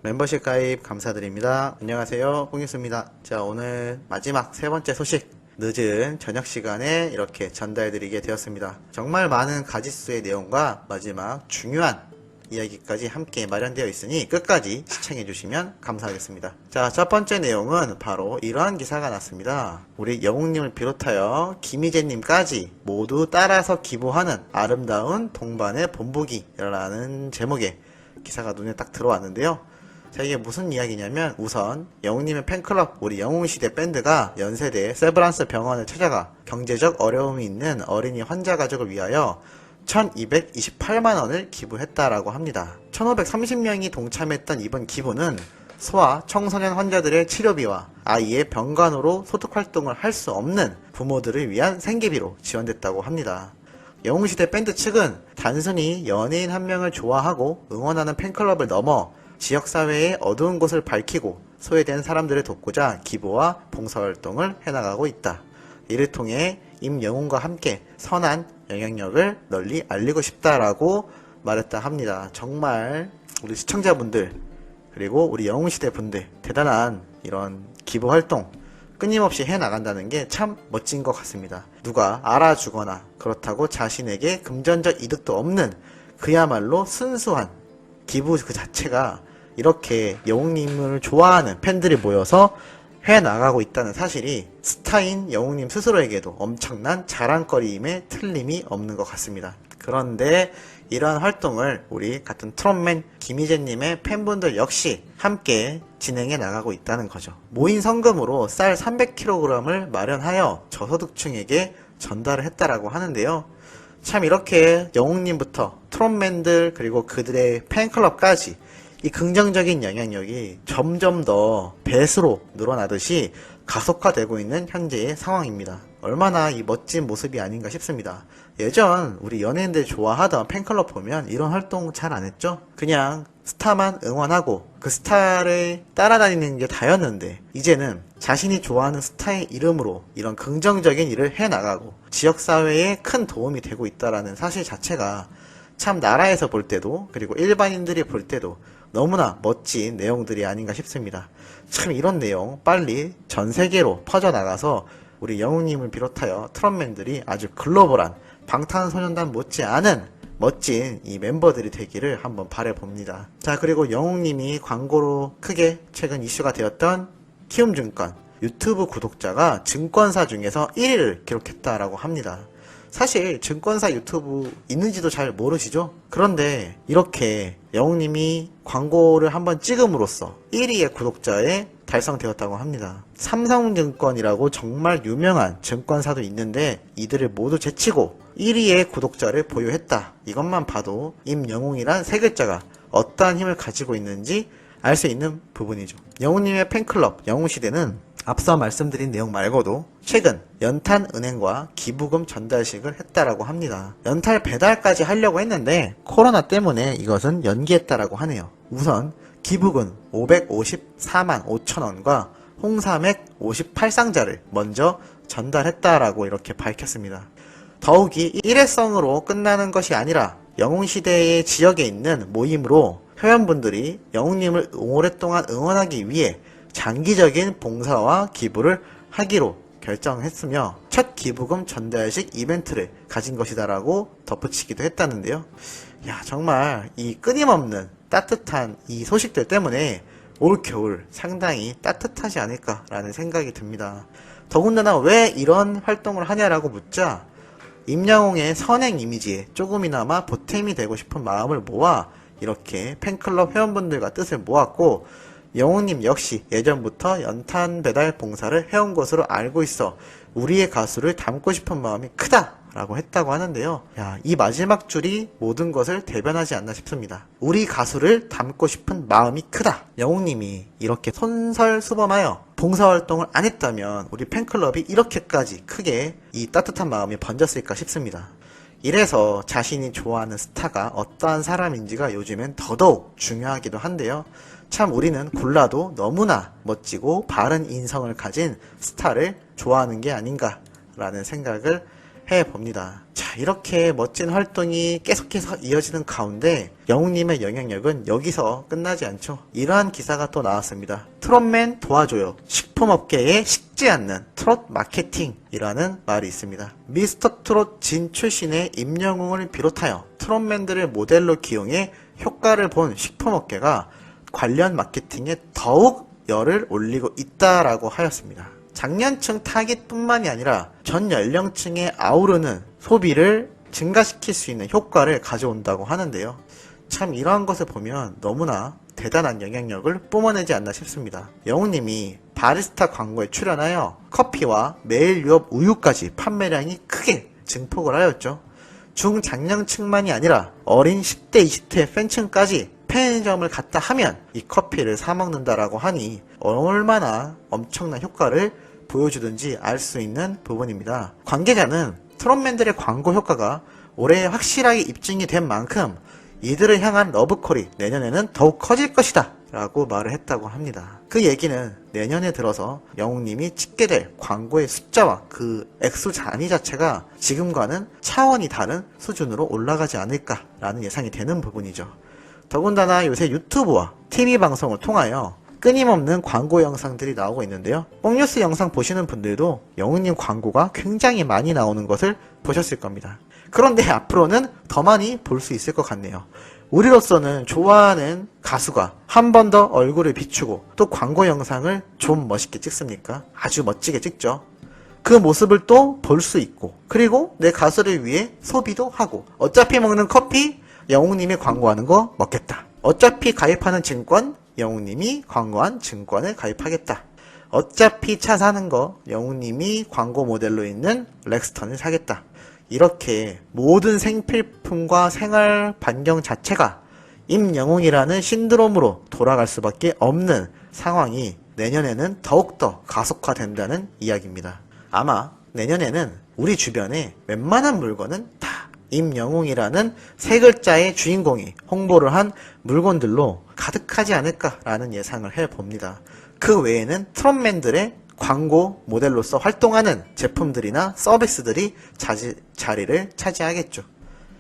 멤버십 가입 감사드립니다. 안녕하세요, 홍유수입니다. 자, 오늘 마지막 세 번째 소식, 늦은 저녁 시간에 이렇게 전달드리게 되었습니다. 정말 많은 가지수의 내용과 마지막 중요한 이야기까지 함께 마련되어 있으니 끝까지 시청해주시면 감사하겠습니다. 자, 첫 번째 내용은 바로 이러한 기사가 났습니다. 우리 영웅님을 비롯하여 김희재님까지 모두 따라서 기부하는 아름다운 동반의 본보기라는 제목의 기사가 눈에 딱 들어왔는데요. 자, 이게 무슨 이야기냐면, 우선 영웅님의 팬클럽 우리 영웅시대 밴드가 연세대 세브란스 병원을 찾아가 경제적 어려움이 있는 어린이 환자 가족을 위하여 1228만원을 기부했다라고 합니다. 1530명이 동참했던 이번 기부는 소아, 청소년 환자들의 치료비와 아이의 병간호로 소득활동을 할 수 없는 부모들을 위한 생계비로 지원됐다고 합니다. 영웅시대 밴드 측은 단순히 연예인 한 명을 좋아하고 응원하는 팬클럽을 넘어 지역사회의 어두운 곳을 밝히고 소외된 사람들을 돕고자 기부와 봉사활동을 해나가고 있다. 이를 통해 임영웅과 함께 선한 영향력을 널리 알리고 싶다라고 말했다 합니다. 정말 우리 시청자분들 그리고 우리 영웅시대 분들 대단한 이런 기부활동 끊임없이 해나간다는 게 참 멋진 것 같습니다. 누가 알아주거나 그렇다고 자신에게 금전적 이득도 없는 그야말로 순수한 기부 그 자체가 이렇게 영웅님을 좋아하는 팬들이 모여서 해나가고 있다는 사실이 스타인 영웅님 스스로에게도 엄청난 자랑거리임에 틀림이 없는 것 같습니다. 그런데 이러한 활동을 우리 같은 트롯맨 김희재님의 팬분들 역시 함께 진행해 나가고 있다는 거죠. 모인 성금으로 쌀 300kg을 마련하여 저소득층에게 전달을 했다라고 하는데요. 참 이렇게 영웅님부터 트롯맨들 그리고 그들의 팬클럽까지 이 긍정적인 영향력이 점점 더 배수로 늘어나듯이 가속화되고 있는 현재의 상황입니다. 얼마나 이 멋진 모습이 아닌가 싶습니다. 예전 우리 연예인들 좋아하던 팬클럽 보면 이런 활동 잘 안 했죠? 그냥 스타만 응원하고 그 스타를 따라다니는 게 다였는데 이제는 자신이 좋아하는 스타의 이름으로 이런 긍정적인 일을 해나가고 지역사회에 큰 도움이 되고 있다는 사실 자체가 참 나라에서 볼 때도 그리고 일반인들이 볼 때도 너무나 멋진 내용들이 아닌가 싶습니다. 참 이런 내용 빨리 전 세계로 퍼져나가서 우리 영웅님을 비롯하여 트롯맨들이 아주 글로벌한 방탄소년단 못지않은 멋진 이 멤버들이 되기를 한번 바라봅니다. 자, 그리고 영웅님이 광고로 크게 최근 이슈가 되었던 키움증권 유튜브 구독자가 증권사 중에서 1위를 기록했다라고 합니다. 사실 증권사 유튜브 있는지도 잘 모르시죠? 그런데 이렇게 영웅님이 광고를 한번 찍음으로써 1위의 구독자에 달성되었다고 합니다. 삼성증권이라고 정말 유명한 증권사도 있는데 이들을 모두 제치고 1위의 구독자를 보유했다. 이것만 봐도 임영웅이란 세 글자가 어떠한 힘을 가지고 있는지 알 수 있는 부분이죠. 영웅님의 팬클럽 영웅시대는 앞서 말씀드린 내용 말고도 최근 연탄은행과 기부금 전달식을 했다라고 합니다. 연탄 배달까지 하려고 했는데 코로나 때문에 이것은 연기했다라고 하네요. 우선 기부금 554만 5천원과 홍삼액 58상자를 먼저 전달했다라고 이렇게 밝혔습니다. 더욱이 일회성으로 끝나는 것이 아니라 영웅시대의 지역에 있는 모임으로 회원분들이 영웅님을 오랫동안 응원하기 위해 장기적인 봉사와 기부를 하기로 결정했으며 첫 기부금 전달식 이벤트를 가진 것이다라고 덧붙이기도 했다는데요. 야, 정말 이 끊임없는 따뜻한 이 소식들 때문에 올 겨울 상당히 따뜻하지 않을까라는 생각이 듭니다. 더군다나 왜 이런 활동을 하냐라고 묻자 임영웅의 선행 이미지에 조금이나마 보탬이 되고 싶은 마음을 모아 이렇게 팬클럽 회원분들과 뜻을 모았고 영웅님 역시 예전부터 연탄 배달 봉사를 해온 것으로 알고 있어 우리의 가수를 담고 싶은 마음이 크다라고 했다고 하는데요. 야, 이 마지막 줄이 모든 것을 대변하지 않나 싶습니다. 우리 가수를 담고 싶은 마음이 크다. 영웅님이 이렇게 솔선수범하여 봉사활동을 안 했다면 우리 팬클럽이 이렇게까지 크게 이 따뜻한 마음이 번졌을까 싶습니다. 이래서 자신이 좋아하는 스타가 어떠한 사람인지가 요즘엔 더더욱 중요하기도 한데요. 참 우리는 골라도 너무나 멋지고 바른 인성을 가진 스타를 좋아하는 게 아닌가라는 생각을 해봅니다. 자, 이렇게 멋진 활동이 계속해서 이어지는 가운데 영웅님의 영향력은 여기서 끝나지 않죠. 이러한 기사가 또 나왔습니다. 트롯맨 도와줘요. 식품업계에 식지 않는 트롯 마케팅이라는 말이 있습니다. 미스터 트롯 진 출신의 임영웅을 비롯하여 트롯맨들을 모델로 기용해 효과를 본 식품업계가 관련 마케팅에 더욱 열을 올리고 있다라고 하였습니다. 장년층 타깃뿐만이 아니라 전 연령층에 아우르는 소비를 증가시킬 수 있는 효과를 가져온다고 하는데요. 참 이러한 것을 보면 너무나 대단한 영향력을 뿜어내지 않나 싶습니다. 영웅님이 바리스타 광고에 출연하여 커피와 매일 유업 우유까지 판매량이 크게 증폭을 하였죠. 중장년층만이 아니라 어린 10대, 20대 팬층까지 편의점을 갔다 하면 이 커피를 사 먹는다라고 하니 얼마나 엄청난 효과를 보여주든지 알 수 있는 부분입니다. 관계자는 트롯맨들의 광고 효과가 올해 확실하게 입증이 된 만큼 이들을 향한 러브콜이 내년에는 더욱 커질 것이다 라고 말을 했다고 합니다. 그 얘기는 내년에 들어서 영웅님이 찍게 될 광고의 숫자와 그 액수 단위 자체가 지금과는 차원이 다른 수준으로 올라가지 않을까라는 예상이 되는 부분이죠. 더군다나 요새 유튜브와 TV 방송을 통하여 끊임없는 광고 영상들이 나오고 있는데요. 뽕뉴스 영상 보시는 분들도 영웅님 광고가 굉장히 많이 나오는 것을 보셨을 겁니다. 그런데 앞으로는 더 많이 볼 수 있을 것 같네요. 우리로서는 좋아하는 가수가 한 번 더 얼굴을 비추고 또 광고 영상을 좀 멋있게 찍습니까? 아주 멋지게 찍죠. 그 모습을 또 볼 수 있고, 그리고 내 가수를 위해 소비도 하고, 어차피 먹는 커피 영웅님이 광고하는 거 먹겠다. 어차피 가입하는 증권 영웅님이 광고한 증권을 가입하겠다. 어차피 차 사는 거 영웅님이 광고 모델로 있는 렉스턴을 사겠다. 이렇게 모든 생필품과 생활 반경 자체가 임영웅이라는 신드롬으로 돌아갈 수밖에 없는 상황이 내년에는 더욱더 가속화된다는 이야기입니다. 아마 내년에는 우리 주변에 웬만한 물건은 다 임영웅이라는 세 글자의 주인공이 홍보를 한 물건들로 가득하지 않을까라는 예상을 해봅니다. 그 외에는 트롯맨들의 광고 모델로서 활동하는 제품들이나 서비스들이 자리를 차지하겠죠.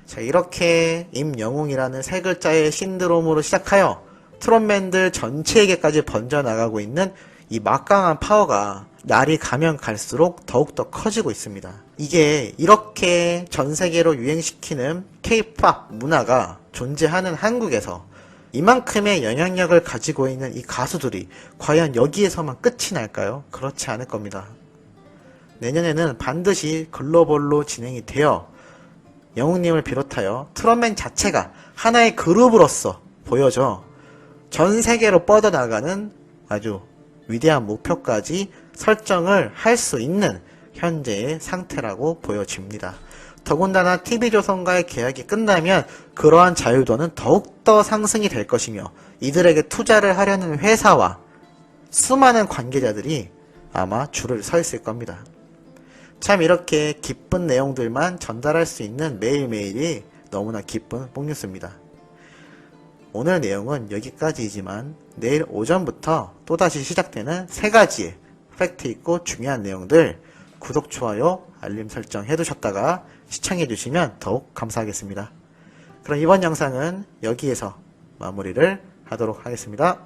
자, 이렇게 임영웅이라는 세 글자의 신드롬으로 시작하여 트롯맨들 전체에게까지 번져나가고 있는 이 막강한 파워가 날이 가면 갈수록 더욱더 커지고 있습니다. 이게 이렇게 전 세계로 유행시키는 K-POP 문화가 존재하는 한국에서 이만큼의 영향력을 가지고 있는 이 가수들이 과연 여기에서만 끝이 날까요? 그렇지 않을 겁니다. 내년에는 반드시 글로벌로 진행이 되어 영웅님을 비롯하여 트롯맨 자체가 하나의 그룹으로서 보여져 전 세계로 뻗어나가는 아주 위대한 목표까지 설정을 할 수 있는 현재의 상태라고 보여집니다. 더군다나 TV조선과의 계약이 끝나면 그러한 자유도는 더욱더 상승이 될 것이며 이들에게 투자를 하려는 회사와 수많은 관계자들이 아마 줄을 서 있을 겁니다. 참 이렇게 기쁜 내용들만 전달할 수 있는 매일매일이 너무나 기쁜 뽕뉴스입니다. 오늘 내용은 여기까지이지만 내일 오전부터 또다시 시작되는 세 가지의 팩트 있고 중요한 내용들 구독, 좋아요, 알림 설정 해두셨다가 시청해주시면 더욱 감사하겠습니다. 그럼 이번 영상은 여기에서 마무리를 하도록 하겠습니다.